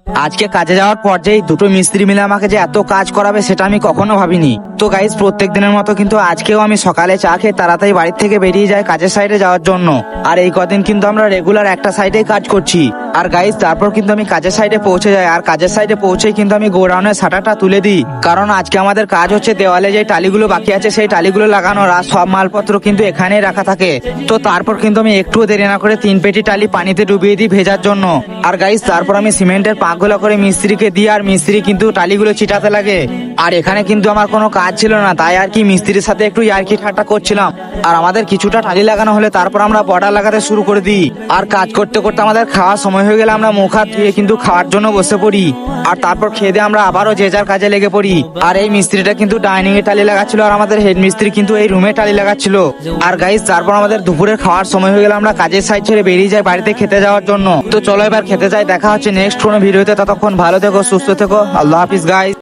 আজকে কাজে যাওয়ার পর যে এই দুটো মিস্ত্রি মিলে আমাকে যে এত কাজ করাবে সেটা আমি কখনো ভাবিনি। তো গাইস, প্রত্যেক দিনের মতো কিন্তু আজকেও আমি সকালে চা খেয়ে তাড়াতাড়ি বাড়ির থেকে বেরিয়ে যাই কাজের সাইডে যাওয়ার জন্য। আর এই কদিন কিন্তু আমরা রেগুলার একটা সাইডেই কাজ করছি। আর গাইস, তারপর কিন্তু আমি কাজের সাইডে পৌঁছে যাই। আর কাজের সাইডে পৌঁছেই কিন্তু আমি গোডাউনের শাটারটা তুলে দিই, কারণ আজকে আমাদের কাজ হচ্ছে দেওয়ালে যে টালিগুলো বাকি আছে সেই টালিগুলো লাগানোর। আর সব মালপত্র কিন্তু এখানেই রাখা থাকে। তো তারপর কিন্তু আমি একটুও দেরি না করে 3 পেটি টালি পানিতে ডুবিয়ে দিই ভেজার জন্য। আর গাইস, তারপর আমি সিমেন্টের পাকগুলো করে মিস্ত্রিকে দিই, আর মিস্ত্রি কিন্তু টালিগুলো ছিটাতে লাগে। আর এখানে কিন্তু আমার কোনো কাজ ছিল না, তাই আর কি মিস্ত্রির সাথে একটু ইয়ার্কি ঠাট্টা করছিলাম। আর আমাদের কিছুটা টালি লাগানো হলে তারপর আমরা বর্ডার লাগাতে শুরু করে দিই। আর কাজ করতে করতে আমাদের খাওয়ার সময় হয়ে গেলে আমরা মুখ হাত ধুয়ে কিন্তু খাওয়ার জন্য বসে পড়ি। আর তারপর খেয়ে দিয়ে আমরা আবারও যে যার কাজে লেগে পড়ি। আর এই মিস্ত্রিটা কিন্তু ডাইনিং এ টালি লাগাচ্ছিল, আর আমাদের হেড মিস্ত্রি কিন্তু এই রুমে টালি লাগাচ্ছিল। আর গাইস, তারপর আমাদের দুপুরের খাওয়ার সময় হয়ে গেলে আমরা কাজের সাইড ছেড়ে বেরিয়ে যাই বাড়িতে খেতে যাওয়ার জন্য। তো চলো এবার খেতে যাই, দেখা হচ্ছে নেক্সট কোনো ভিডিওতে। ততক্ষণ ভালো থেকো, সুস্থ থেকো, আল্লাহ হাফিজ গাইস।